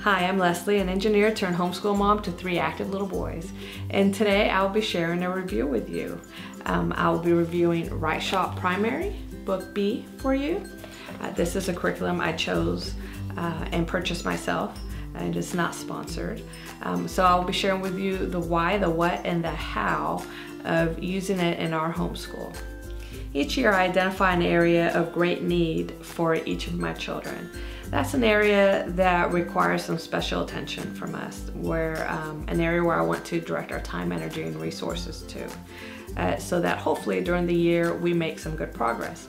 Hi, I'm Leslie, an engineer turned homeschool mom to 3 active little boys. And today I'll be sharing a review with you. I'll be reviewing WriteShop Primary, Book B for you. This is a curriculum I chose and purchased myself, and it's not sponsored. So I'll be sharing with you the why, the what, and the how of using it in our homeschool. Each year I identify an area of great need for each of my children. That's an area that requires some special attention from us, an area where I want to direct our time, energy, and resources to, so that hopefully during the year we make some good progress.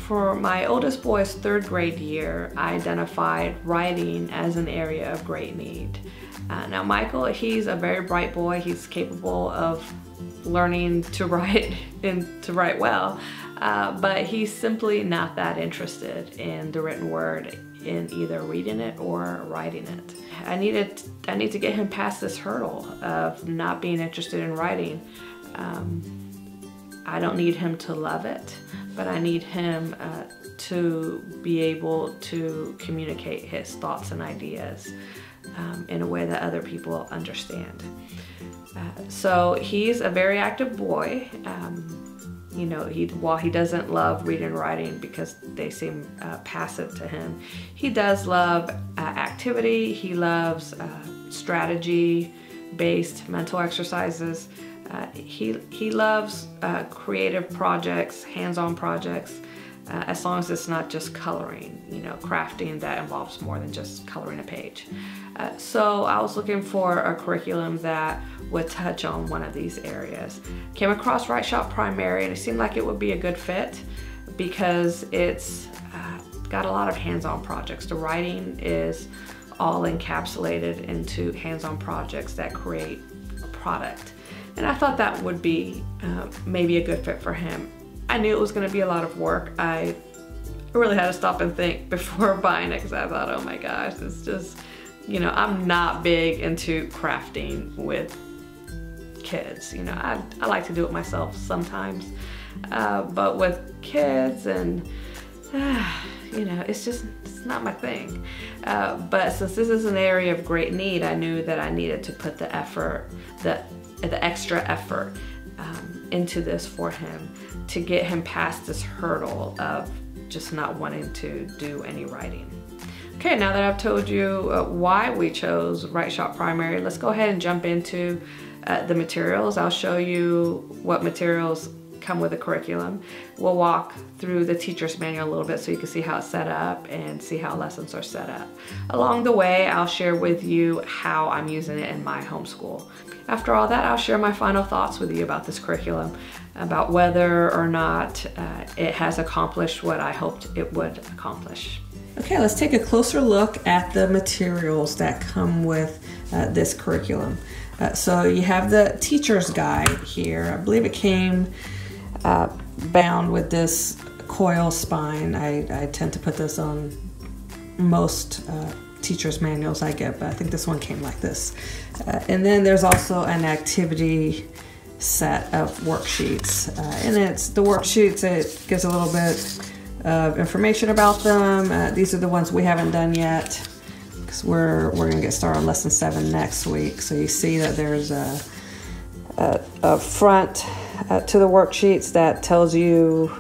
For my oldest boy's 3rd grade year, I identified writing as an area of great need. Now Michael, he's a very bright boy. He's capable of learning to write and to write well, but he's simply not that interested in the written word, in either reading it or writing it. I need to get him past this hurdle of not being interested in writing. I don't need him to love it, but I need him to be able to communicate his thoughts and ideas in a way that other people understand. So he's a very active boy. You know, while he doesn't love reading and writing because they seem passive to him, he does love activity. He loves strategy-based mental exercises. He loves creative projects, hands-on projects, as long as it's not just coloring, you know, crafting that involves more than just coloring a page. So I was looking for a curriculum that would touch on one of these areas. Came across WriteShop Primary, and it seemed like it would be a good fit because it's got a lot of hands-on projects. The writing is all encapsulated into hands-on projects that create a product. And I thought that would be maybe a good fit for him. I knew it was going to be a lot of work. I really had to stop and think before buying it because I thought, oh my gosh, it's just, you know, I'm not big into crafting with kids. You know, I like to do it myself sometimes, but with kids and, you know, it's not my thing. But since this is an area of great need, I knew that I needed to put the effort, the extra effort into this for him to get him past this hurdle of just not wanting to do any writing. Okay, now that I've told you why we chose WriteShop Primary, let's go ahead and jump into the materials. I'll show you what materials come with the curriculum. We'll walk through the teacher's manual a little bit so you can see how it's set up and see how lessons are set up. Along the way, I'll share with you how I'm using it in my homeschool. After all that, I'll share my final thoughts with you about this curriculum, about whether or not it has accomplished what I hoped it would accomplish. Okay, let's take a closer look at the materials that come with this curriculum. So you have the teacher's guide here. I believe it came bound with this coil spine. I tend to put this on most teacher's manuals I get, but I think this one came like this. And then there's also an activity set of worksheets. And it's the worksheets, it gives a little bit of information about them. These are the ones we haven't done yet because we're gonna get started on lesson 7 next week. So you see that there's a front to the worksheets that tells you,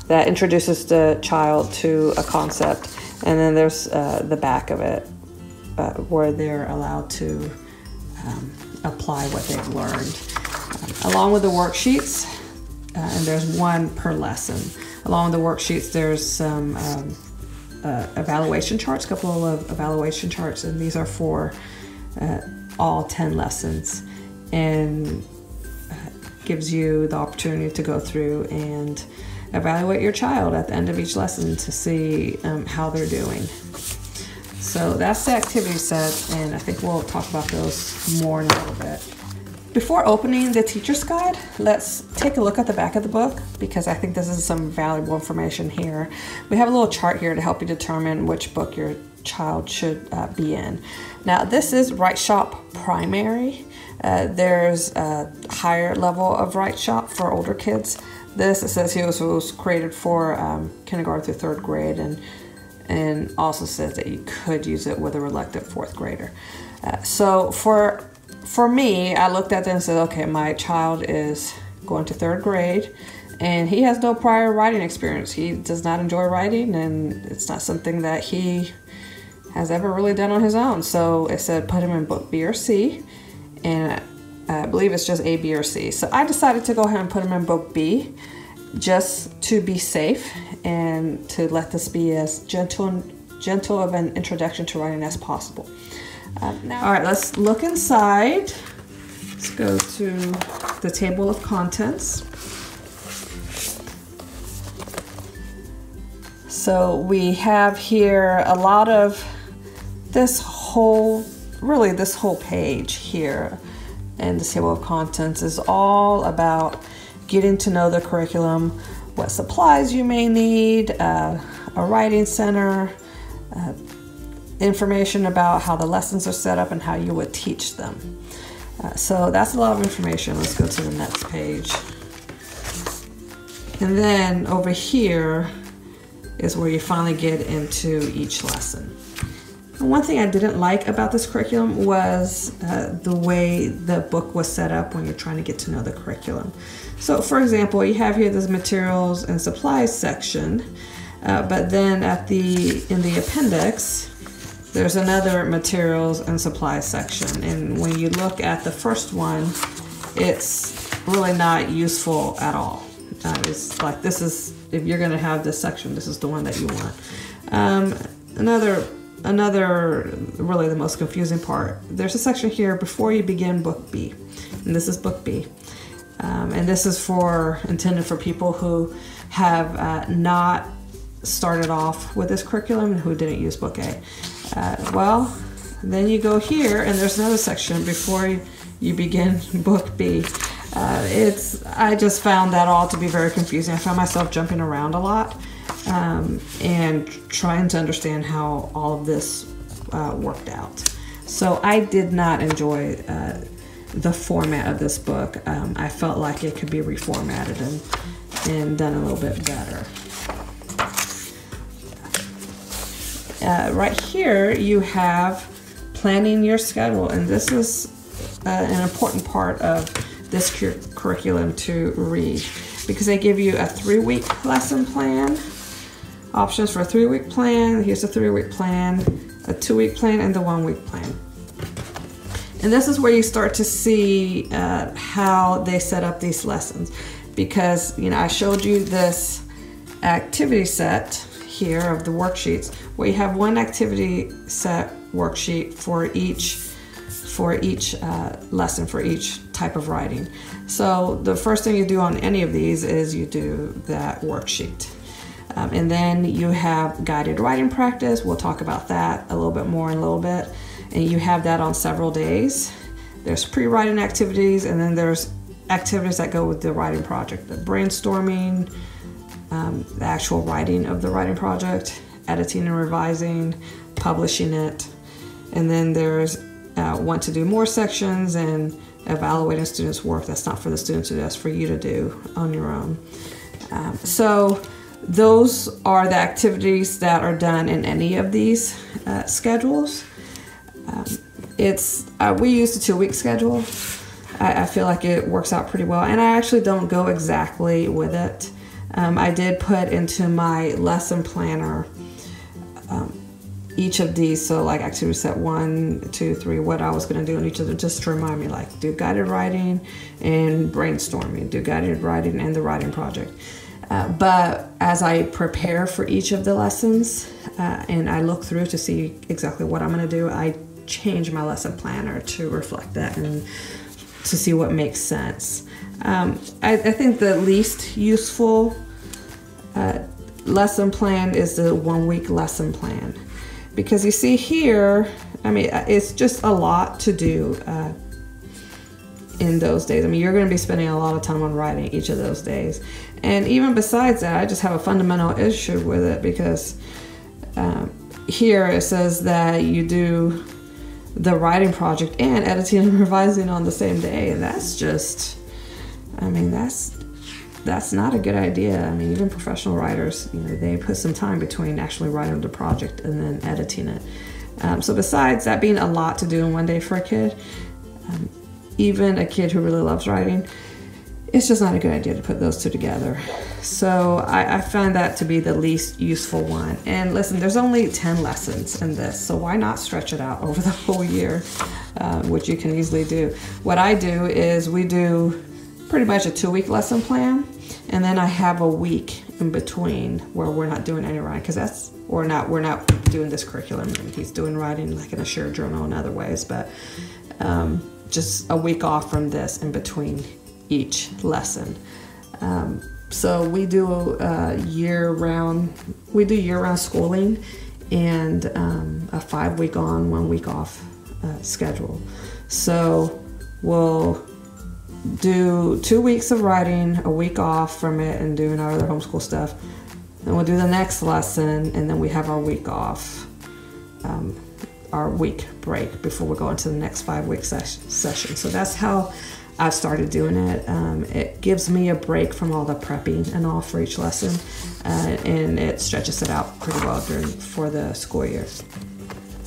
that introduces the child to a concept, and then there's the back of it where they're allowed to apply what they've learned. Along with the worksheets, and there's one per lesson. Along with the worksheets, there's some evaluation charts, a couple of evaluation charts, and these are for all 10 lessons, and gives you the opportunity to go through and evaluate your child at the end of each lesson to see how they're doing. So that's the activity set, and I think we'll talk about those more in a little bit. Before opening the teacher's guide, let's take a look at the back of the book because I think this is some valuable information here. We have a little chart here to help you determine which book your child should be in. Now this is WriteShop Primary. There's a higher level of WriteShop for older kids. This, it says here, was created for kindergarten through 3rd grade, and and also says that you could use it with a reluctant fourth grader. So for me, I looked at that and said, okay, my child is going to third grade and he has no prior writing experience. He does not enjoy writing, and it's not something that he has ever really done on his own. So it said put him in book B or C, and I believe it's just A, B, or C. So I decided to go ahead and put him in book B just to be safe and to let this be as gentle of an introduction to writing as possible. Now, all right, let's look inside. Let's go to the table of contents. So we have here a lot of this whole page here, and the table of contents is all about getting to know the curriculum, what supplies you may need, a writing center, information about how the lessons are set up and how you would teach them. So that's a lot of information. Let's go to the next page. And then over here is where you finally get into each lesson. And one thing I didn't like about this curriculum was the way the book was set up when you're trying to get to know the curriculum. So for example, you have here this materials and supplies section, but then in the appendix, there's another materials and supplies section. And when you look at the first one, it's really not useful at all. It's like, this is, if you're gonna have this section, this is the one that you want. Another really the most confusing part, there's a section here before you begin book B, and this is book B. And this is intended for people who have not started off with this curriculum and who didn't use book A. Well, then you go here and there's another section before you begin book B. I just found that all to be very confusing. I found myself jumping around a lot and trying to understand how all of this worked out. So I did not enjoy the format of this book. I felt like it could be reformatted and done a little bit better. Right here you have planning your schedule, and this is an important part of this curriculum to read, because they give you a 3-week lesson plan, options for a 3-week plan. Here's a 3-week plan, a 2-week plan, and the 1-week plan. And this is where you start to see how they set up these lessons, because I showed you this activity set here of the worksheets where you have one activity set worksheet for each lesson, for each type of writing. So the first thing you do on any of these is you do that worksheet. And then you have guided writing practice. We'll talk about that a little bit more in a little bit. And you have that on several days. There's pre-writing activities, and then there's activities that go with the writing project, the brainstorming, the actual writing of the writing project, editing and revising, publishing it. And then there's want to do more sections and evaluating students' work. That's not for the students to do, that's for you to do on your own. So those are the activities that are done in any of these schedules. We use the 2-week schedule. I feel like it works out pretty well, and I actually don't go exactly with it. I did put into my lesson planner each of these, so like activity set 1, 2, 3, what I was going to do in each of them, just to remind me, like do guided writing and brainstorming, do guided writing and the writing project. But as I prepare for each of the lessons and I look through to see exactly what I'm going to do, I change my lesson planner to reflect that and to see what makes sense. I think the least useful lesson plan is the 1-week lesson plan, because you see here, I mean, it's just a lot to do in those days. I mean, you're going to be spending a lot of time on writing each of those days. And even besides that, I just have a fundamental issue with it, because here it says that you do the writing project and editing and revising on the same day. And that's just, I mean, that's that's not a good idea. I mean, even professional writers, you know, they put some time between actually writing the project and then editing it. So besides that being a lot to do in one day for a kid, even a kid who really loves writing, it's just not a good idea to put those two together. So I find that to be the least useful one. And listen, there's only 10 lessons in this, so why not stretch it out over the whole year, which you can easily do. What I do is we do pretty much a 2-week lesson plan, and then I have a week in between where we're not doing any writing, because we're not doing this curriculum. He's doing writing like in a shared journal and other ways, but just a week off from this in between each lesson. So we do year-round schooling and a 5-week on, 1 week off schedule. So we'll do 2 weeks of writing, a week off from it and doing our other homeschool stuff. Then we'll do the next lesson, and then we have our week off, our week break before we go into the next 5-week session. So that's how I've started doing it. It gives me a break from all the prepping and all for each lesson, and it stretches it out pretty well for the school year.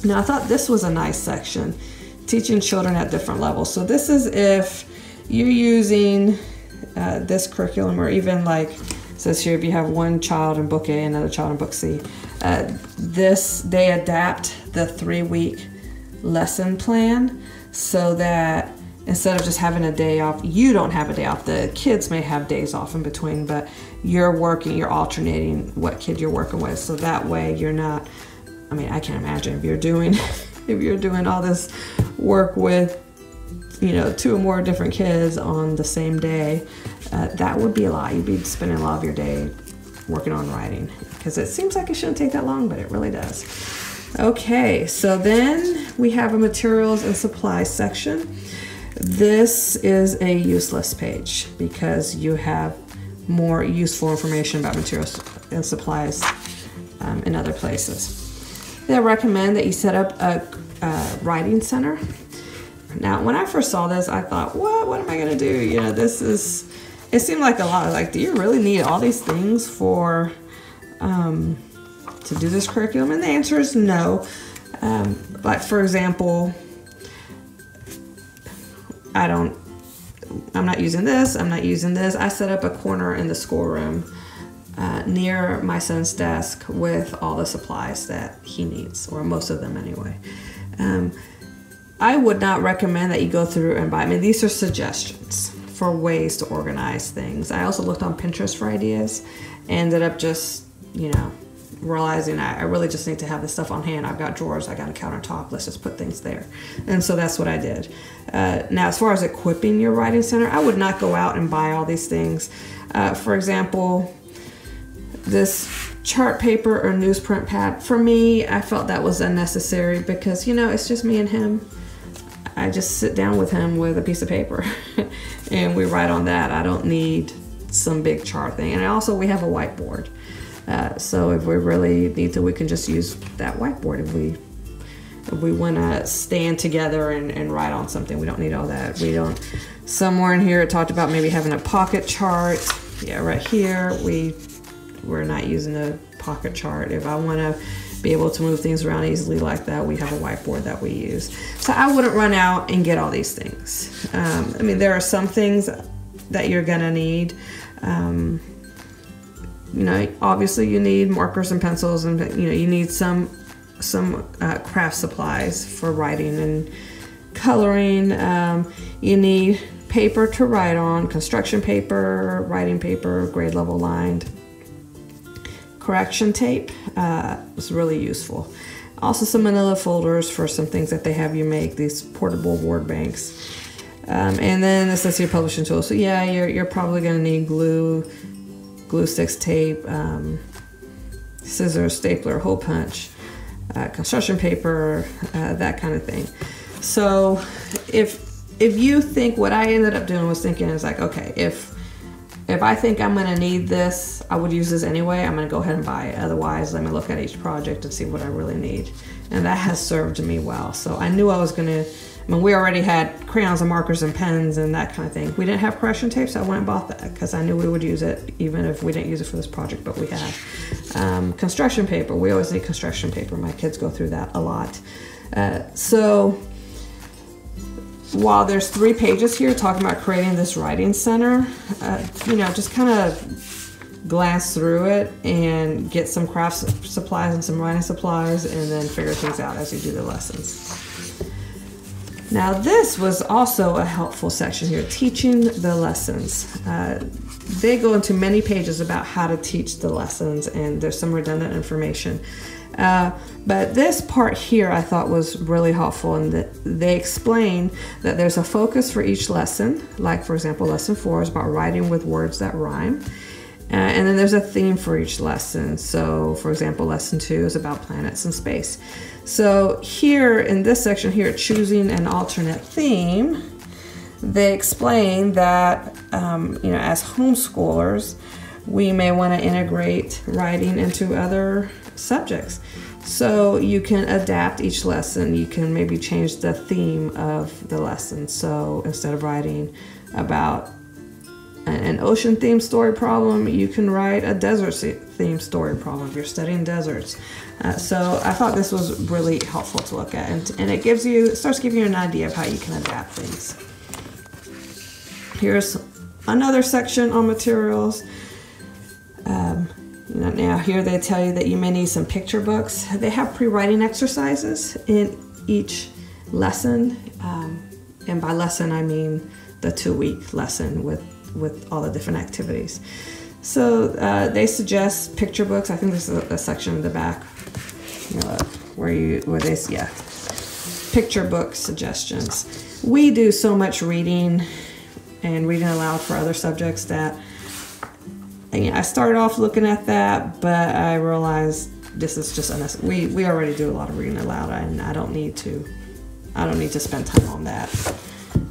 Now, I thought this was a nice section, teaching children at different levels. So this is if you're using this curriculum, or even like it says here, if you have one child in book A and another child in book C, they adapt the 3-week lesson plan so that instead of just having a day off, you don't have a day off. The kids may have days off in between, but you're alternating what kid you're working with. So that way you're not, I mean, I can't imagine if you're doing all this work with, you know, 2 or more different kids on the same day, that would be a lot. You'd be spending a lot of your day working on writing, because it seems like it shouldn't take that long, but it really does. Okay, so then we have a materials and supplies section. This is a useless page because you have more useful information about materials and supplies in other places. They recommend that you set up a writing center. Now, when I first saw this, I thought, what am I going to do? You know, it seemed like a lot. Like, do you really need all these things for, to do this curriculum? And the answer is no. Like, for example, I'm not using this. I'm not using this. I set up a corner in the schoolroom near my son's desk with all the supplies that he needs, or most of them anyway. I would not recommend that you go through and buy. I mean, these are suggestions for ways to organize things. I also looked on Pinterest for ideas, ended up just, you know, realizing I really just need to have this stuff on hand. I've got drawers, I got a countertop, let's just put things there. And so that's what I did. Now, as far as equipping your writing center, I would not go out and buy all these things. For example, this chart paper or newsprint pad, for me, I felt that was unnecessary because, you know, it's just me and him. I just sit down with him with a piece of paper and we write on that. I don't need some big chart thing. And also we have a whiteboard. So if we really need to, we can just use that whiteboard. If we want to stand together and write on something, we don't need all that. We don't, somewhere in here it talked about maybe having a pocket chart. Yeah, right here, we're not using a pocket chart. If I want to be able to move things around easily like that, we have a whiteboard that we use. So I wouldn't run out and get all these things. I mean, there are some things that you're gonna need. You know, obviously you need markers and pencils, and you know, you need some craft supplies for writing and coloring. You need paper to write on, construction paper, writing paper, grade level lined. Correction tape was really useful. Also some manila folders for some things that they have you make, these portable word banks. And then this is your publishing tool. So yeah, you're probably gonna need glue sticks, tape, scissors, stapler, hole punch, construction paper, that kind of thing. So if you think, what I ended up doing was thinking is like, okay, if if I think I'm gonna need this, I would use this anyway, I'm gonna go ahead and buy it. Otherwise, let me look at each project and see what I really need. And that has served me well. So I knew I was gonna, I mean, we already had crayons and markers and pens and that kind of thing. We didn't have correction tape, so I went and bought that because I knew we would use it even if we didn't use it for this project, but we had. Construction paper, we always need construction paper. My kids go through that a lot. So while there's 3 pages here talking about creating this writing center, you know, just kind of glance through it and get some craft supplies and some writing supplies and then figure things out as you do the lessons. Now this was also a helpful section here, teaching the lessons. They go into many pages about how to teach the lessons, and there's some redundant information. But this part here I thought was really helpful, and they explain that there's a focus for each lesson. Like for example, lesson 4 is about writing with words that rhyme. And then there's a theme for each lesson. So for example, lesson 2 is about planets and space. So here in this section here, choosing an alternate theme, they explain that, you know, as homeschoolers, we may want to integrate writing into other subjects. So you can adapt each lesson. You can maybe change the theme of the lesson. So instead of writing about an ocean themed story problem, you can write a desert themed story problem if you're studying deserts. So I thought this was really helpful to look at, and it starts giving you an idea of how you can adapt things. Here's another section on materials. You know, now here they tell you that you may need some picture books. They have pre-writing exercises in each lesson, and by lesson I mean the 2-week lesson with all the different activities. So they suggest picture books. I think this is a section in the back, you know, where they picture book suggestions. We do so much reading and reading aloud for other subjects that, you know, I started off looking at that, but I realized this is just unnecessary. We already do a lot of reading aloud, and I don't need to spend time on that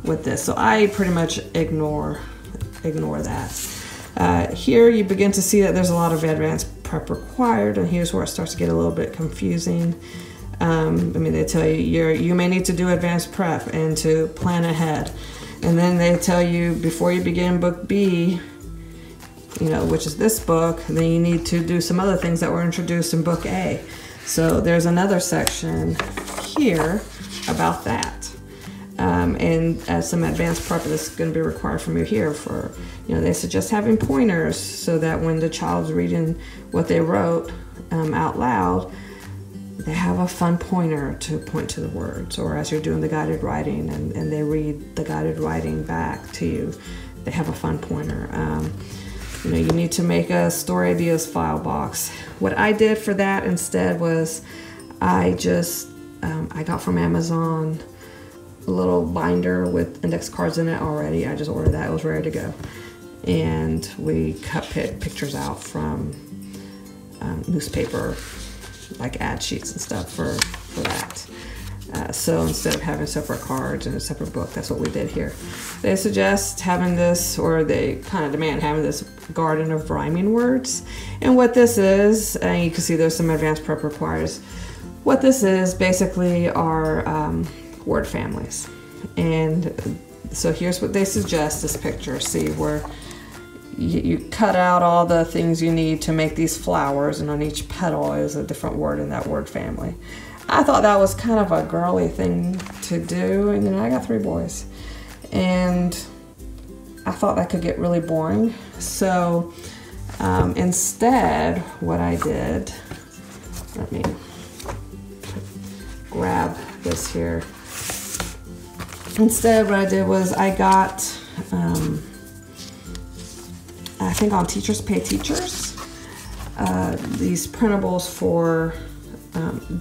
with this. So I pretty much ignore that. Here you begin to see that there's a lot of advanced prep required, and here's where it starts to get a little bit confusing. I mean, they tell you may need to do advanced prep and to plan ahead, and then they tell you before you begin book B, you know, which is this book, then you need to do some other things that were introduced in book A. So there's another section here about that. And as some advanced prep is going to be required from you here for, you know, they suggest having pointers so that when the child's reading what they wrote out loud, they have a fun pointer to point to the words, or as you're doing the guided writing and they read the guided writing back to you, they have a fun pointer. You know, you need to make a story ideas file box. What I did for that instead was I got from Amazon a little binder with index cards in it already. I just ordered that, it was ready to go. And we cut pictures out from newspaper, like ad sheets and stuff for that. So instead of having separate cards and a separate book, that's what we did here. They suggest having this, or they kind of demand having this garden of rhyming words. And what this is, and you can see there's some advanced prep requires. What this is basically are word families. And so here's what they suggest, this picture. See where you cut out all the things you need to make these flowers, and on each petal is a different word in that word family. I thought that was kind of a girly thing to do, and you know, I got 3 boys, and I thought that could get really boring. So instead, what I did, let me grab this here. Instead, what I did was I got, I think on Teachers Pay Teachers, these printables for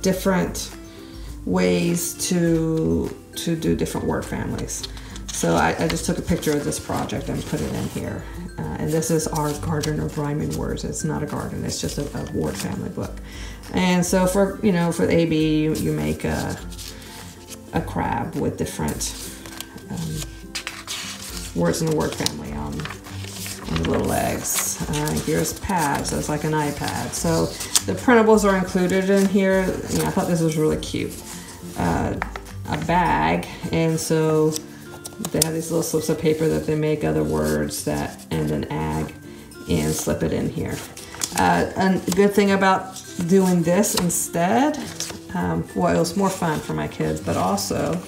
different ways to do different word families. So I just took a picture of this project and put it in here. And this is our garden of rhyming words. It's not a garden, it's just a word family book. And so for, you know, for the AB, you make a crab with different words in the word family on the little legs. Here's pads, so it's like an iPad. So the printables are included in here. You know, I thought this was really cute. A bag, and so they have these little slips of paper that they make other words that end in ag and slip it in here. A good thing about doing this instead, well, it was more fun for my kids, but also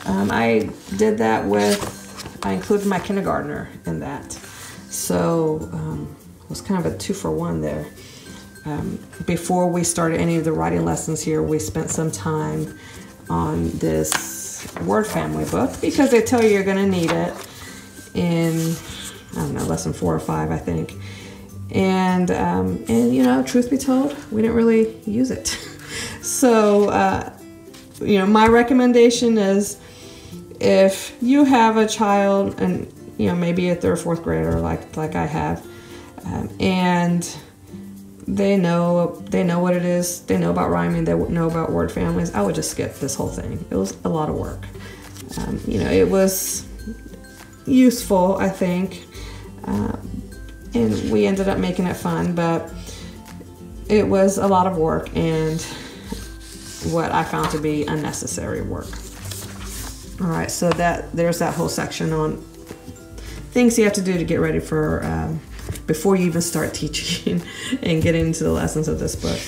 I did that I included my kindergartner in that. So it was kind of a 2-for-1 there. Before we started any of the writing lessons here, we spent some time on this word family book because they tell you you're going to need it in, I don't know, lesson 4 or 5, I think. And you know, truth be told, we didn't really use it. So, you know, my recommendation is if you have a child and, you know, maybe a 3rd or 4th grader like I have, and they know what it is, they know about rhyming, they know about word families, I would just skip this whole thing. It was a lot of work. You know, it was useful, I think, and we ended up making it fun, but it was a lot of work and what I found to be unnecessary work. All right, so there's that whole section on things you have to do to get ready for before you even start teaching and getting into the lessons of this book.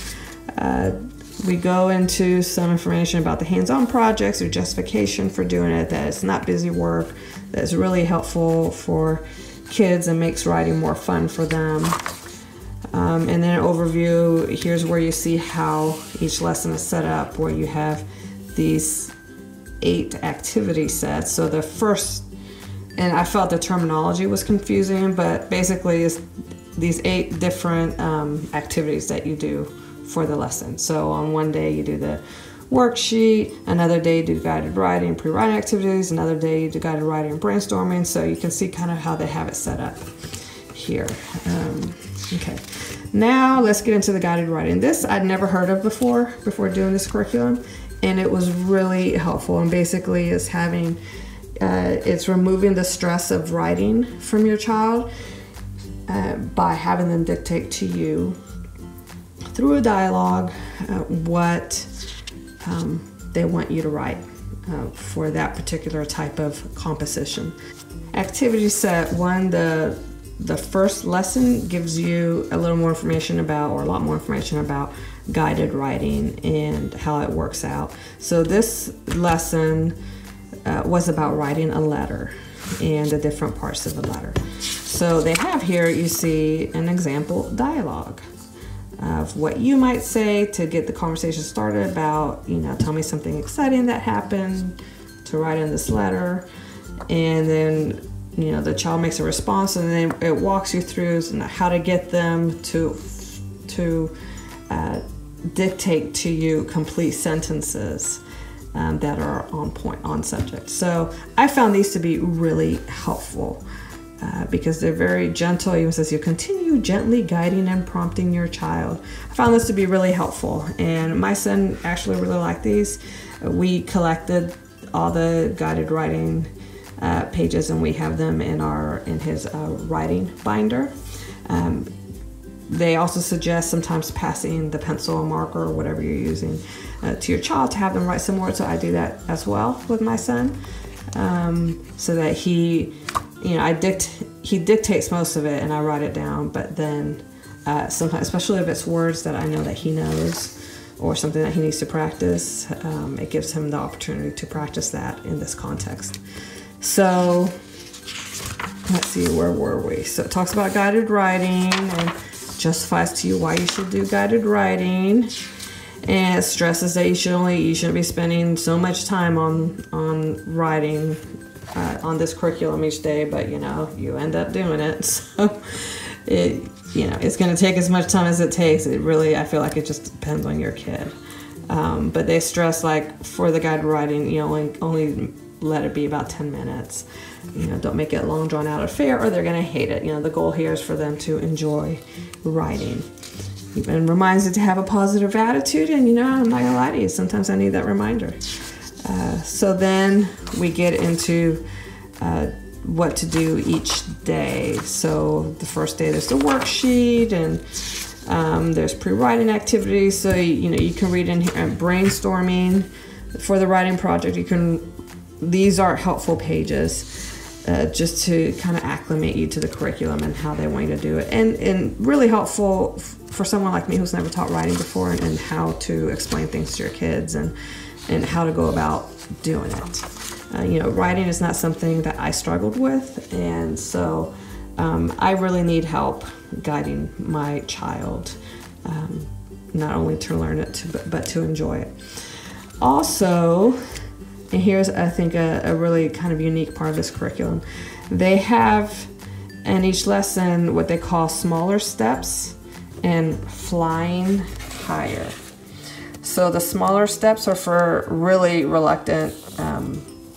We go into some information about the hands-on projects or justification for doing it, that it's not busy work, that it's really helpful for kids and makes writing more fun for them. And then an overview, here's where you see how each lesson is set up, where you have these 8 activity sets. So the first, and I felt the terminology was confusing, but basically it's these 8 different activities that you do for the lesson. So on one day you do the worksheet, another day you do guided writing, pre-writing activities, another day you do guided writing and brainstorming. So you can see kind of how they have it set up here. Okay, now let's get into the guided writing. This I'd never heard of before doing this curriculum, and it was really helpful. And basically it's having it's removing the stress of writing from your child by having them dictate to you through a dialogue what they want you to write for that particular type of composition. Activity set 1, the first lesson gives you a little more information about, or a lot more information about, guided writing and how it works out. So this lesson was about writing a letter and the different parts of the letter. So they have here, you see an example dialogue of what you might say to get the conversation started about, you know, tell me something exciting that happened to write in this letter. And then, you know, the child makes a response, and then it walks you through how to get them to dictate to you complete sentences that are on point, on subject. So I found these to be really helpful because they're very gentle. It even says you continue gently guiding and prompting your child. I found this to be really helpful, and my son actually really liked these. We collected all the guided writing pages, and we have them in his writing binder. They also suggest sometimes passing the pencil or marker or whatever you're using to your child to have them write some words. So I do that as well with my son, so that he dictates most of it and I write it down. But then sometimes, especially if it's words that I know that he knows or something that he needs to practice, it gives him the opportunity to practice that in this context. So let's see, where were we? So it talks about guided writing and justifies to you why you should do guided writing, and it stresses that you shouldn't be spending so much time on writing on this curriculum each day, but you know, you end up doing it. So it's going to take as much time as it takes. It really, I feel like it just depends on your kid. But they stress, like, for the guided writing, you know, only let it be about 10 minutes. You know, don't make it a long drawn out affair or they're going to hate it. You know, the goal here is for them to enjoy writing. Even reminds it to have a positive attitude, and you know, I'm not going to lie to you, sometimes I need that reminder. So then we get into what to do each day. So the first day there's the worksheet, and there's pre-writing activities. So you can read in here, brainstorming for the writing project. These are helpful pages. Just to kind of acclimate you to the curriculum and how they want you to do it, and really helpful for someone like me who's never taught writing before, and how to explain things to your kids, and how to go about doing it. Writing is not something that I struggled with, and so I really need help guiding my child, not only to learn it, but to enjoy it. Also, and here's, I think, a really kind of unique part of this curriculum. They have in each lesson what they call smaller steps and flying higher. So the smaller steps are for really reluctant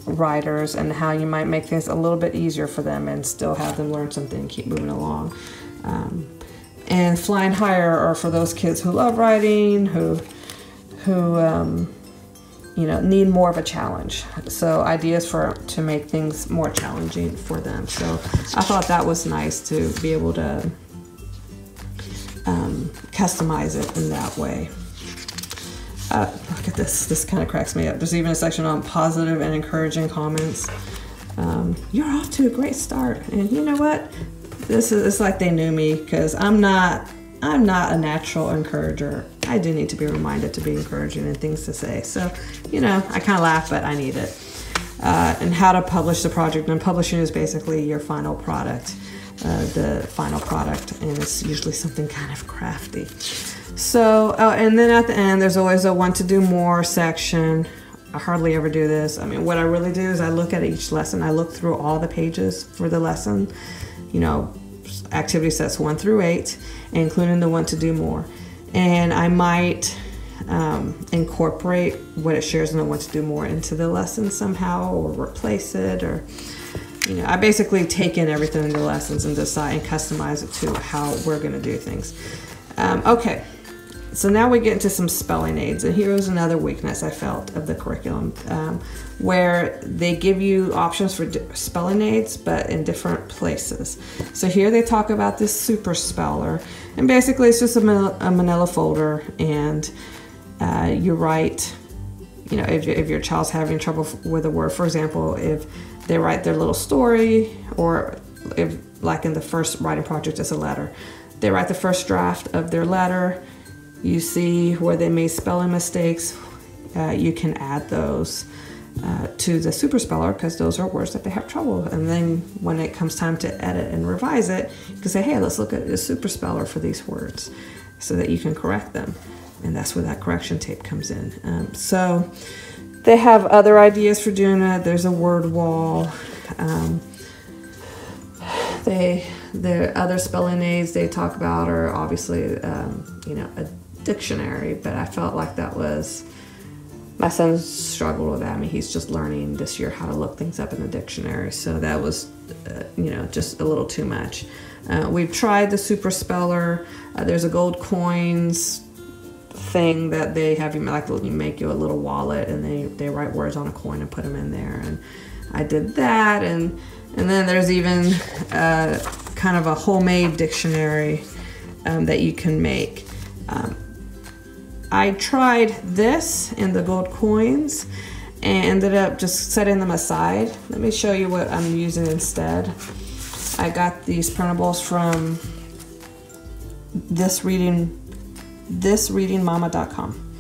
writers, and how you might make things a little bit easier for them and still have them learn something and keep moving along. And flying higher are for those kids who love writing, who need more of a challenge. So ideas to make things more challenging for them. So I thought that was nice to be able to customize it in that way. Look at this. This kind of cracks me up. There's even a section on positive and encouraging comments. You're off to a great start. And you know what? It's like they knew me, because I'm not a natural encourager. I do need to be reminded to be encouraging and things to say. So, I kind of laugh, but I need it. And how to publish the project. And publishing is basically your final product, the final product, and it's usually something kind of crafty. So, and then at the end, there's always a want to do more section. I hardly ever do this. I mean, what I really do is I look at each lesson. I look through all the pages for the lesson, activity sets 1 through 8, including the want to do more. And I might incorporate what it shares in the want to do more into the lesson somehow, or replace it, or I basically take in everything in the lessons and decide and customize it to how we're going to do things. Okay, so now we get into some spelling aids, and here was another weakness I felt of the curriculum, where they give you options for spelling aids, but in different places. So here they talk about this super speller, and basically it's just a manila folder, and you write, if your child's having trouble with a word, for example, if they write their little story, or if, like in the first writing project, it's a letter. They write the first draft of their letter. You see where they made spelling mistakes. You can add those to the super speller, because those are words that they have trouble. And then when it comes time to edit and revise it, you can say, hey, let's look at the super speller for these words, so that you can correct them. And that's where that correction tape comes in. So they have other ideas for doing it. There's a word wall. The other spelling aids they talk about are obviously, a dictionary, but I felt like that was, my son struggled with that. I mean, he's just learning this year how to look things up in the dictionary, so that was, just a little too much. We've tried the super speller. There's a gold coins thing that they have, you make you a little wallet, and they write words on a coin and put them in there, and I did that, and then there's even kind of a homemade dictionary that you can make. I tried this in the gold coins and ended up just setting them aside. Let me show you what I'm using instead. I got these printables from thisreadingmama.com,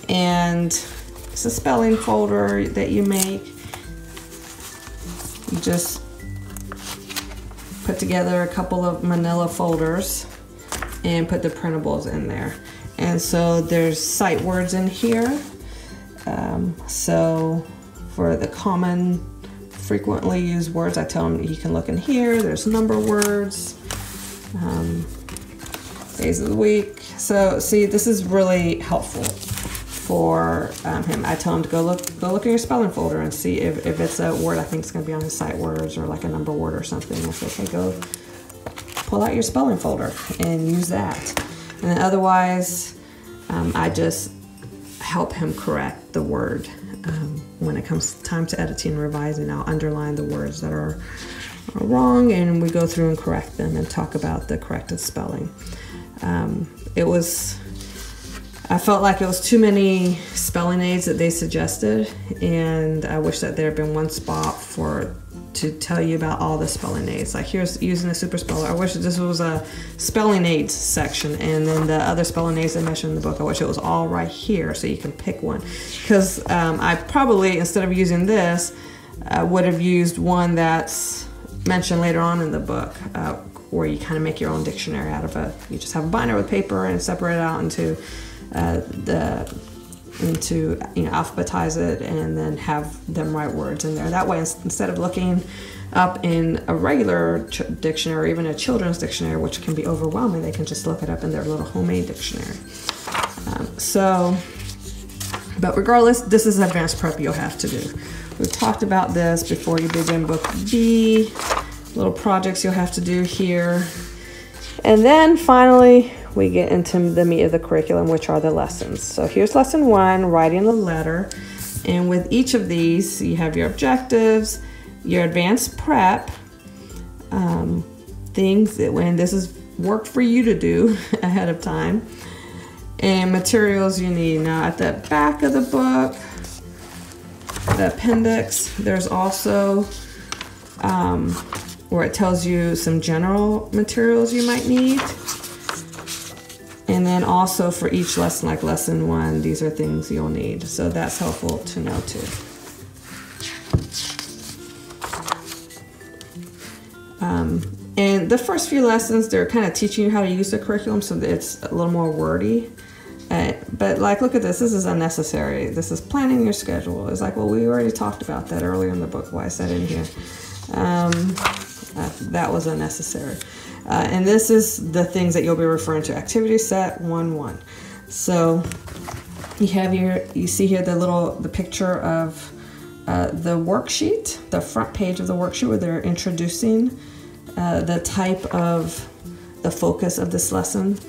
and it's a spelling folder that you make. You just put together a couple of manila folders and put the printables in there. And so there's sight words in here. So for the common, frequently used words, I tell them you can look in here. There's number words, days of the week. So see, this is really helpful for him. I tell him to go look in your spelling folder and see if it's a word I think is going to be on his sight words, or like a number word or something. I say, okay, go pull out your spelling folder and use that. And then otherwise, I just help him correct the word. When it comes time to editing and revising, I'll underline the words that are wrong, and we go through and correct them and talk about the corrected spelling. I felt like it was too many spelling aids that they suggested, and I wish that there had been one spot to tell you about all the spelling aids. Like, here's using a super speller. I wish this was a spelling aids section, and then the other spelling aids I mentioned in the book, I wish it was all right here so you can pick one. Because I probably, instead of using this, would have used one that's mentioned later on in the book, where you kind of make your own dictionary out of you just have a binder with paper and separate it out into alphabetize it, and then have them write words in there. That way, instead of looking up in a regular dictionary, even a children's dictionary, which can be overwhelming, they can just look it up in their little homemade dictionary. But regardless, this is advanced prep you'll have to do. We've talked about this before you begin book B, little projects you'll have to do here. And then finally, we get into the meat of the curriculum, which are the lessons. So here's lesson 1, writing the letter. And with each of these, you have your objectives, your advanced prep, things that when this is work for you to do ahead of time, and materials you need. Now at the back of the book, the appendix, there's also where it tells you some general materials you might need. And then also for each lesson, like lesson 1, these are things you'll need. So that's helpful to know too. And the first few lessons, they're kind of teaching you how to use the curriculum, so that it's a little more wordy. But like, look at this. This is unnecessary. This is planning your schedule. It's like, well, we already talked about that earlier in the book. Why is that in here? That was unnecessary. And this is the things that you'll be referring to. Activity set 1-1. So you have you see here the picture of the worksheet, the front page of the worksheet, where they're introducing the type of the focus of this lesson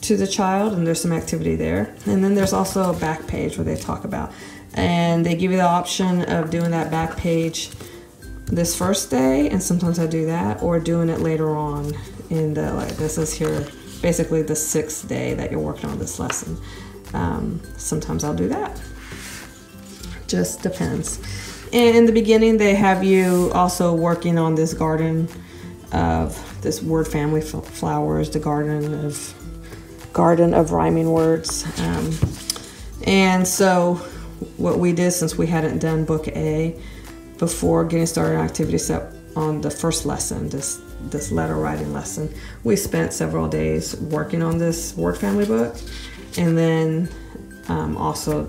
to the child, and there's some activity there. And then there's also a back page where they talk about, and they give you the option of doing that back page this first day, and sometimes I do that, or doing it later on in the, like this is here, basically the 6th day that you're working on this lesson. Sometimes I'll do that. Just depends. And in the beginning, they have you also working on this garden of this word family, flowers, the garden of rhyming words. And so what we did, since we hadn't done book A before getting started on activity set on the first lesson, this letter writing lesson, we spent several days working on this word family book, and then also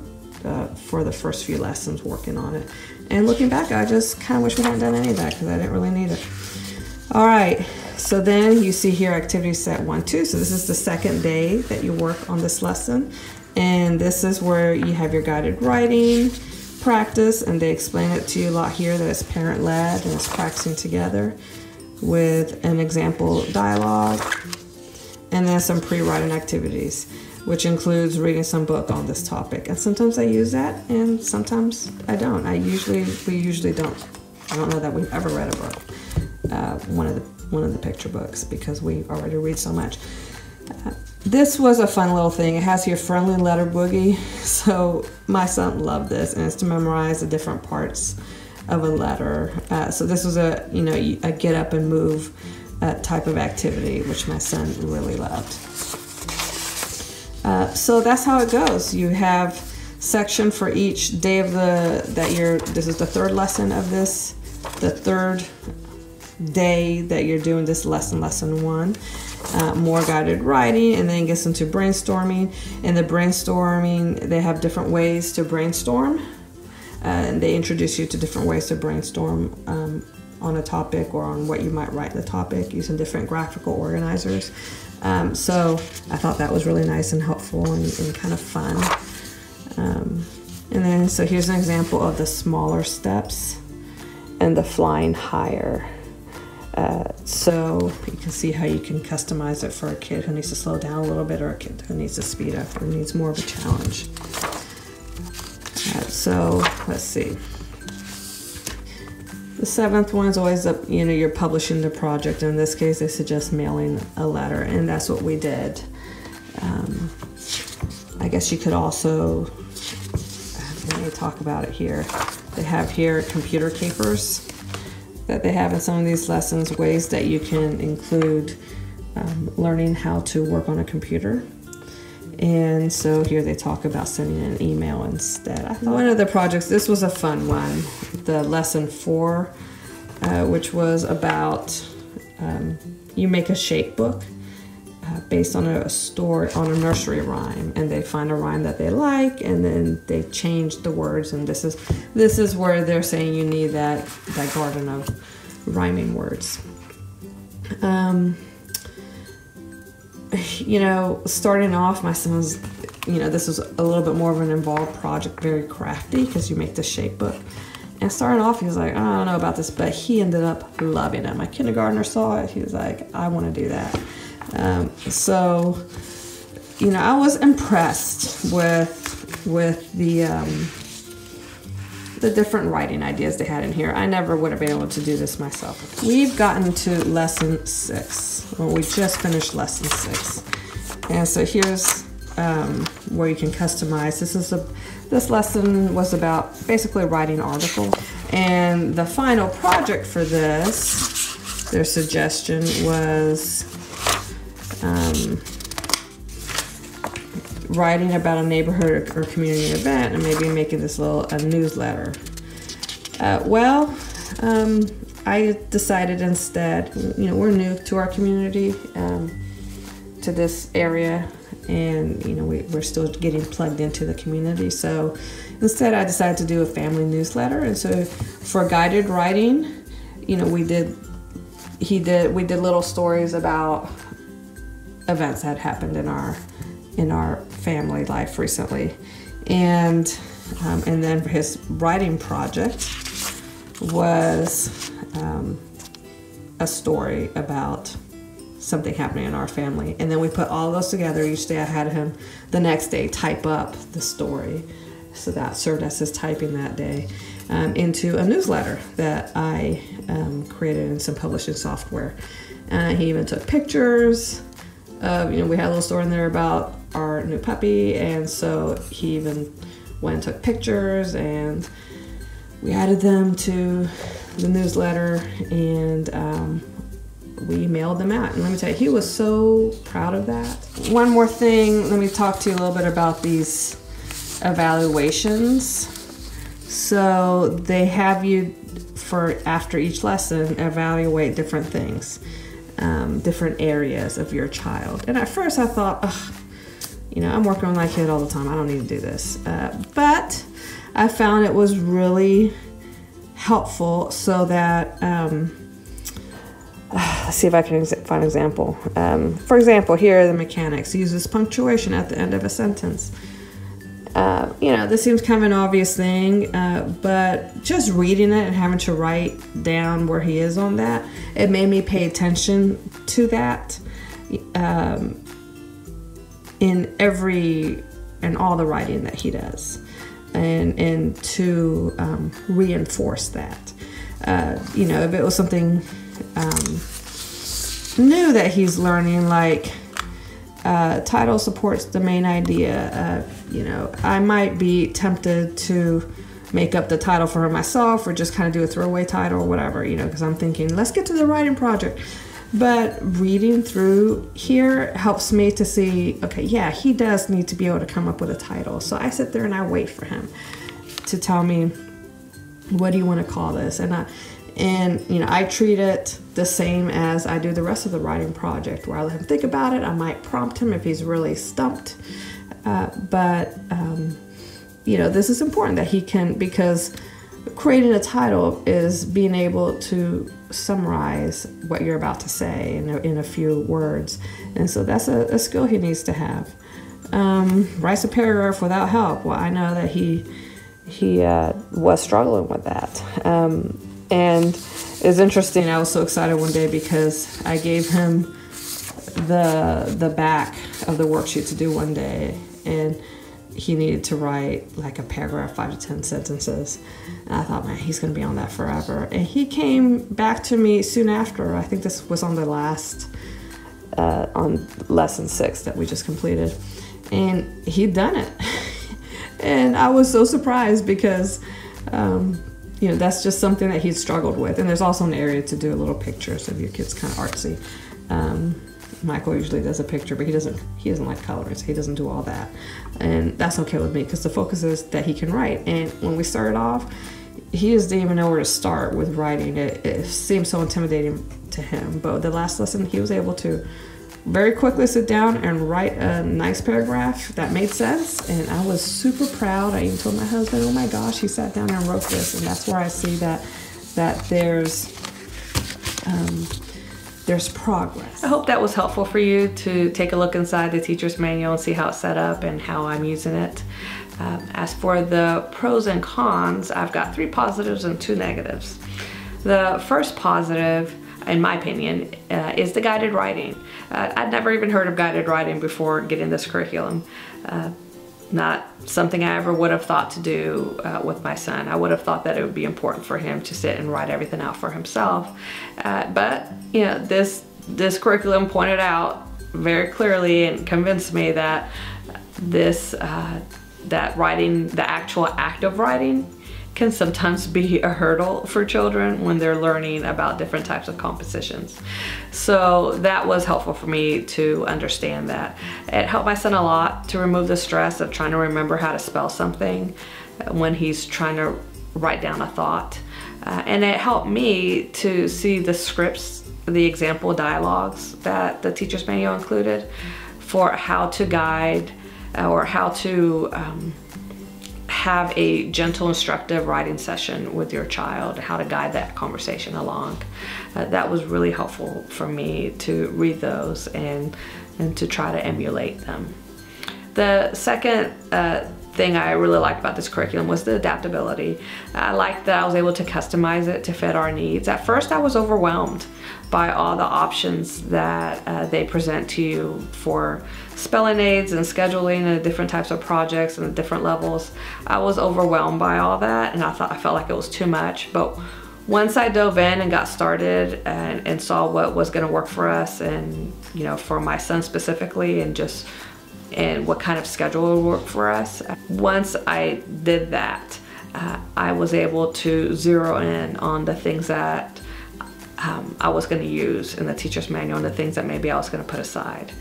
for the first few lessons working on it. And looking back, I just kind of wish we hadn't done any of that because I didn't really need it. All right, so then you see here activity set 1-2. So this is the 2nd day that you work on this lesson. And this is where you have your guided writing practice, and they explain it to you a lot here that it's parent-led and it's practicing together with an example dialogue, and then some pre-writing activities, which includes reading some book on this topic. And sometimes I use that, and sometimes I don't. We usually don't. I don't know that we've ever read a book, one of the picture books, because we already read so much. This was a fun little thing. It has your friendly letter boogie. So my son loved this, and it's to memorize the different parts of a letter. So this was a get up and move type of activity, which my son really loved. So that's how it goes. You have section for each day of this is the 3rd lesson of this, the 3rd day that you're doing this lesson 1. More guided writing, and then gets into brainstorming. In the brainstorming, they have different ways to brainstorm, and they introduce you to different ways to brainstorm on a topic or on what you might write in the topic using different graphical organizers. So I thought that was really nice and helpful and kind of fun. And then, so here's an example of the smaller steps and the flying higher. So you can see how you can customize it for a kid who needs to slow down a little bit, or a kid who needs to speed up, or needs more of a challenge. So let's see. The 7th one is always up, you know, you're publishing the project. In this case, they suggest mailing a letter, and that's what we did. I guess you could also, let me talk about it here. They have here computer capers that they have in some of these lessons, ways that you can include learning how to work on a computer. And so here they talk about sending an email instead. I thought one of the projects, this was a fun one, the lesson 4, which was about you make a shape book based on a story, on a nursery rhyme, and they find a rhyme that they like, and then they change the words. And this is where they're saying you need that garden of rhyming words. You know, starting off, my son was, you know, this was a little bit more of an involved project, very crafty, because you make the shape book. And starting off, he was like, I don't know about this, but he ended up loving it. My kindergartner saw it. He was like, I want to do that. So, you know, I was impressed with the different writing ideas they had in here. I never would have been able to do this myself. We've gotten to lesson 6. Well, we just finished lesson 6. And so here's where you can customize. This lesson was about basically writing an article. And the final project for this, their suggestion was writing about a neighborhood or community event, and maybe making this a newsletter. I decided instead, you know, we're new to our community, to this area, and you know, we're still getting plugged into the community. So instead, I decided to do a family newsletter. And so for guided writing, you know, we did little stories about events that happened in our family life recently, and then his writing project was a story about something happening in our family. And then we put all those together. Each day I had him the next day type up the story, so that served as his typing that day, into a newsletter that I created in some publishing software. He even took pictures. You know, we had a little story in there about our new puppy, and so he even went and took pictures, and we added them to the newsletter, and we mailed them out. And let me tell you, he was so proud of that. One more thing, let me talk to you a little bit about these evaluations. So they have you, for after each lesson, evaluate different things. Different areas of your child. And at first I thought, ugh, you know, I'm working with my kid all the time, I don't need to do this. But I found it was really helpful, so that, let's see if I can find an example. For example, here are the mechanics. Uses punctuation at the end of a sentence. You know, this seems kind of an obvious thing, but just reading it and having to write down where he is on that, it made me pay attention to that in all the writing that he does, and to reinforce that. You know, if it was something new that he's learning, like title supports the main idea. You know, I might be tempted to make up the title for myself, or just kind of do a throwaway title or whatever, you know, because I'm thinking, let's get to the writing project. But reading through here helps me to see, okay, yeah, he does need to be able to come up with a title. So I sit there and I wait for him to tell me, what do you want to call this? And you know, I treat it the same as I do the rest of the writing project, where I let him think about it. I might prompt him if he's really stumped. You know, this is important that he can, because creating a title is being able to summarize what you're about to say in a few words. And so that's a skill he needs to have. Writes a paragraph without help. Well, I know that he was struggling with that. And it's interesting, I was so excited one day because I gave him the back of the worksheet to do one day, and he needed to write like a paragraph, 5 to 10 sentences. And I thought, man, he's going to be on that forever. And he came back to me soon after. I think this was on the last, on lesson 6 that we just completed. And he'd done it. And I was so surprised because, you know, that's just something that he'd struggled with. And there's also an area to do a little picture, so if your kid's kind of artsy. Michael usually does a picture, but he doesn't like colors. He doesn't do all that. And that's okay with me because the focus is that he can write. And when we started off, he just didn't even know where to start with writing. It seemed so intimidating to him. But the last lesson, he was able to very quickly sit down and write a nice paragraph that made sense. And I was super proud. I even told my husband, oh my gosh, he sat down and wrote this. And that's where I see that there's progress. I hope that was helpful for you to take a look inside the teacher's manual and see how it's set up and how I'm using it. As for the pros and cons, I've got 3 positives and 2 negatives. The first positive, in my opinion, is the guided writing. I'd never even heard of guided writing before getting this curriculum. Not something I ever would have thought to do with my son. I would have thought that it would be important for him to sit and write everything out for himself. But you know, this curriculum pointed out very clearly and convinced me that that writing, the actual act of writing, can sometimes be a hurdle for children when they're learning about different types of compositions. So that was helpful for me to understand that. It helped my son a lot to remove the stress of trying to remember how to spell something when he's trying to write down a thought. And it helped me to see the scripts, the example dialogues that the teacher's manual included for how to guide or how to have a gentle, instructive writing session with your child, how to guide that conversation along. That was really helpful for me to read those and to try to emulate them. The second thing I really liked about this curriculum was the adaptability. I liked that I was able to customize it to fit our needs. At first I was overwhelmed by all the options that they present to you for spelling aids and scheduling and different types of projects and the different levels. I was overwhelmed by all that, and I felt like it was too much. But once I dove in and got started and saw what was going to work for us, and you know, for my son specifically, and what kind of schedule would work for us. Once I did that, I was able to zero in on the things that I was going to use in the teacher's manual and the things that maybe I was going to put aside.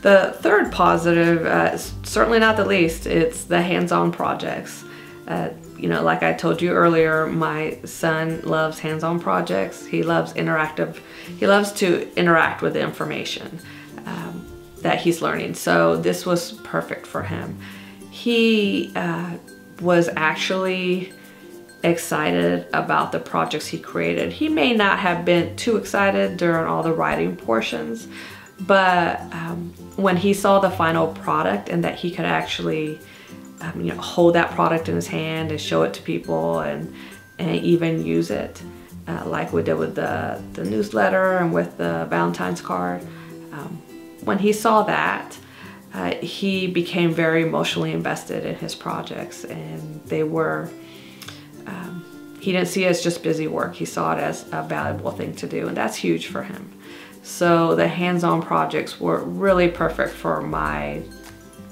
The third positive, certainly not the least, it's the hands-on projects. You know, like I told you earlier, my son loves hands-on projects. He loves to interact with the information that he's learning. So this was perfect for him. He was actually excited about the projects he created. He may not have been too excited during all the writing portions, but when he saw the final product and that he could actually you know, hold that product in his hand and show it to people and even use it, like we did with the newsletter and with the Valentine's card. When he saw that, he became very emotionally invested in his projects, and they were, he didn't see it as just busy work. He saw it as a valuable thing to do, and that's huge for him. So the hands-on projects were really perfect for my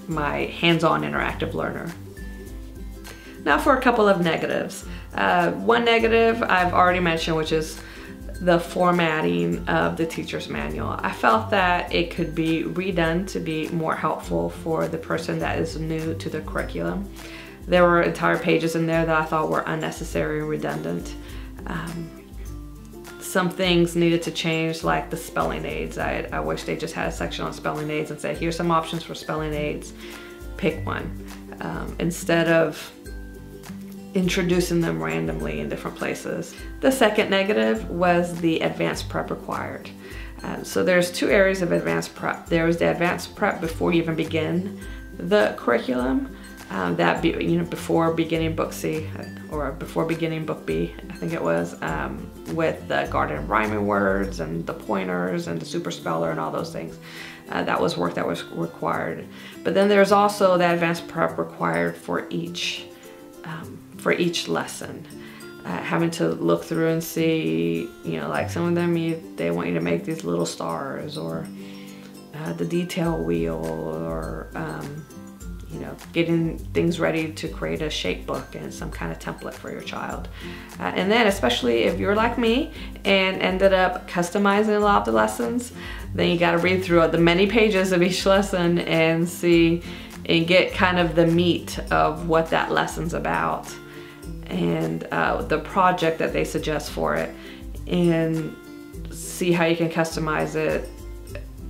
hands-on interactive learner. Now for a couple of negatives. One negative I've already mentioned, which is the formatting of the teacher's manual. I felt that it could be redone to be more helpful for the person that is new to the curriculum. There were entire pages in there that I thought were unnecessary and redundant. Some things needed to change, like the spelling aids. I wish they just had a section on spelling aids and said, here's some options for spelling aids, pick one. Instead of introducing them randomly in different places. The second negative was the advanced prep required. So there's 2 areas of advanced prep. There's the advanced prep before you even begin the curriculum, before beginning Book C or before beginning Book B, I think it was, with the garden of rhyming words and the pointers and the super speller and all those things. That was work that was required. But then there's also the advanced prep required for each lesson. Having to look through and see, you know, like some of them, they want you to make these little stars, or the detail wheel, or you know, getting things ready to create a shape book and some kind of template for your child. And then especially if you're like me and ended up customizing a lot of the lessons, then you got to read through the many pages of each lesson and see and get kind of the meat of what that lesson's about, and the project that they suggest for it, and see how you can customize it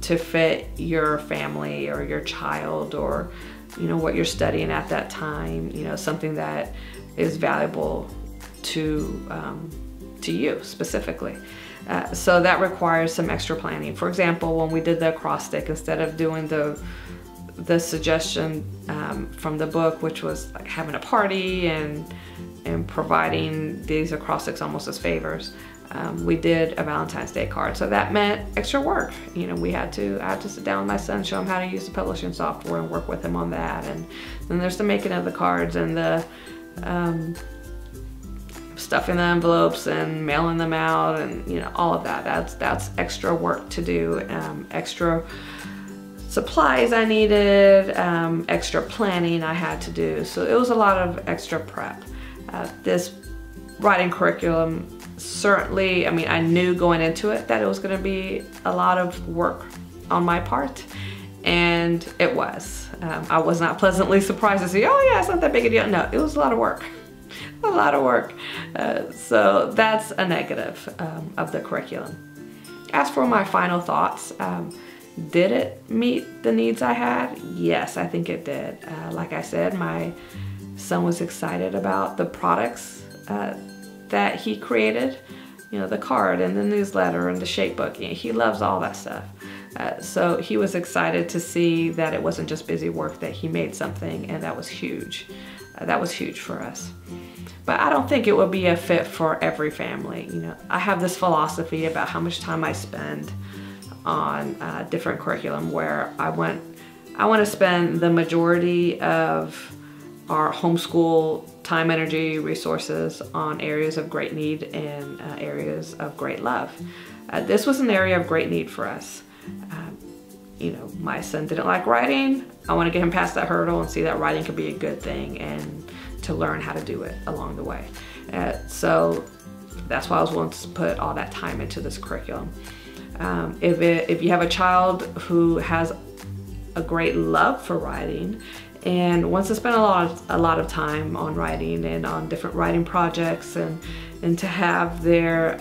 to fit your family or your child, or you know, what you're studying at that time, you know, something that is valuable to you specifically. So that requires some extra planning. For example, when we did the acrostic, instead of doing the suggestion from the book, which was like having a party and providing these acrostics almost as favors, we did a Valentine's Day card. So that meant extra work. You know, I had to sit down with my son, show him how to use the publishing software and work with him on that. And then there's the making of the cards and the stuffing the envelopes and mailing them out, and you know, all of that. That's extra work to do. Extra supplies I needed, extra planning I had to do. So it was a lot of extra prep. This writing curriculum, certainly, I mean, I knew going into it that it was going to be a lot of work on my part, and it was. I was not pleasantly surprised to see, oh yeah, it's not that big a deal. No, it was a lot of work. A lot of work. So that's a negative of the curriculum. As for my final thoughts, did it meet the needs I had? Yes, I think it did. Like I said, my son was excited about the products that he created, you know, the card and the newsletter and the shape book. You know, he loves all that stuff. So he was excited to see that it wasn't just busy work, that he made something, and that was huge. That was huge for us. But I don't think it would be a fit for every family. You know, I have this philosophy about how much time I spend on different curriculum, where I want to spend the majority of our homeschool time, energy, resources on areas of great need and areas of great love. This was an area of great need for us. You know, my son didn't like writing. I want to get him past that hurdle and see that writing could be a good thing, and to learn how to do it along the way. So that's why I was willing to put all that time into this curriculum. If you have a child who has a great love for writing and wants to spend a lot of time on writing and on different writing projects, and to have their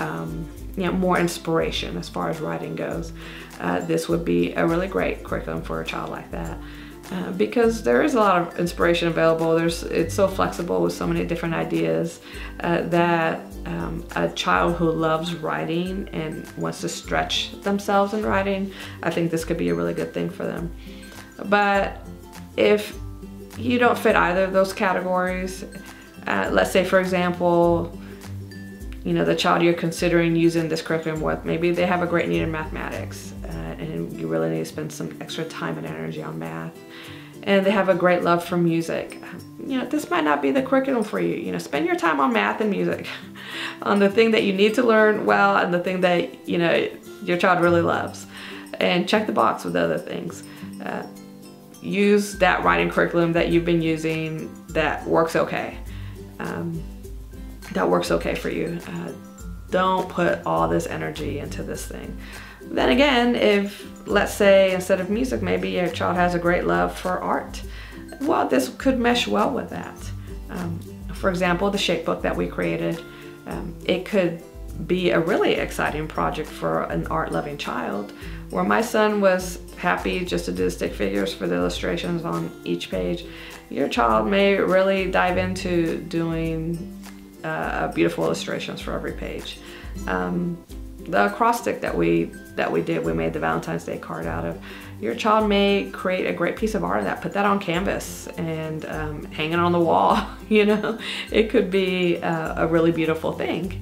you know, more inspiration as far as writing goes, this would be a really great curriculum for a child like that. Because there is a lot of inspiration available. It's so flexible with so many different ideas that a child who loves writing and wants to stretch themselves in writing, I think this could be a really good thing for them. But if you don't fit either of those categories, let's say, for example, you know, the child you're considering using this curriculum with, maybe they have a great need in mathematics, and you really need to spend some extra time and energy on math. And they have a great love for music. You know, this might not be the curriculum for you. You know, spend your time on math and music, on the thing that you need to learn well, and the thing that, you know, your child really loves. And check the box with other things. Use that writing curriculum that you've been using that works okay. That works okay for you. Don't put all this energy into this thing. Then again, if, let's say, instead of music, maybe your child has a great love for art, well, this could mesh well with that. For example, the shape book that we created, it could be a really exciting project for an art-loving child, where my son was happy just to do the stick figures for the illustrations on each page. Your child may really dive into doing beautiful illustrations for every page. The acrostic that we did, we made the Valentine's Day card out of. Your child may create a great piece of art of that, put that on canvas and hang it on the wall. You know, it could be a really beautiful thing.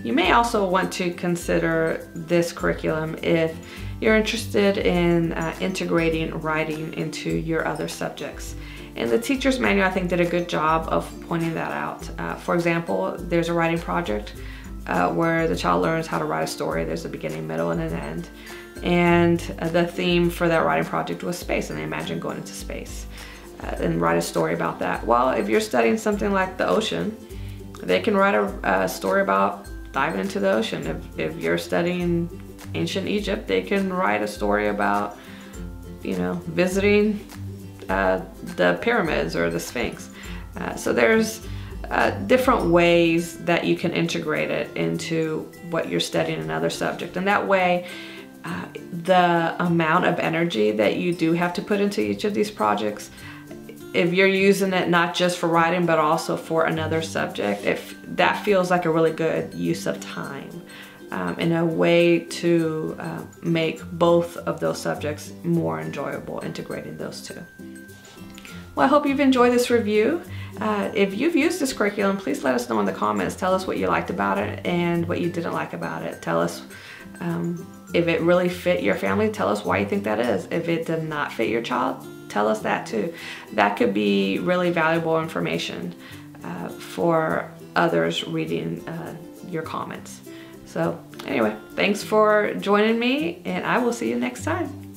You may also want to consider this curriculum if you're interested in integrating writing into your other subjects. And the teacher's manual, I think, did a good job of pointing that out. For example, there's a writing project where the child learns how to write a story. There's a beginning, middle, and an end. And the theme for that writing project was space, and they imagined going into space and write a story about that. Well, if you're studying something like the ocean, they can write a story about diving into the ocean. If you're studying ancient Egypt, they can write a story about, you know, visiting the pyramids or the Sphinx. So there's different ways that you can integrate it into what you're studying in another subject. And that way, the amount of energy that you do have to put into each of these projects, if you're using it not just for writing but also for another subject, if that feels like a really good use of time and a way to make both of those subjects more enjoyable, integrating those two. Well, I hope you've enjoyed this review. If you've used this curriculum, please let us know in the comments. Tell us what you liked about it and what you didn't like about it. Tell us if it really fit your family. Tell us why you think that is. If it did not fit your child, tell us that too. That could be really valuable information for others reading your comments. So anyway, thanks for joining me, and I will see you next time.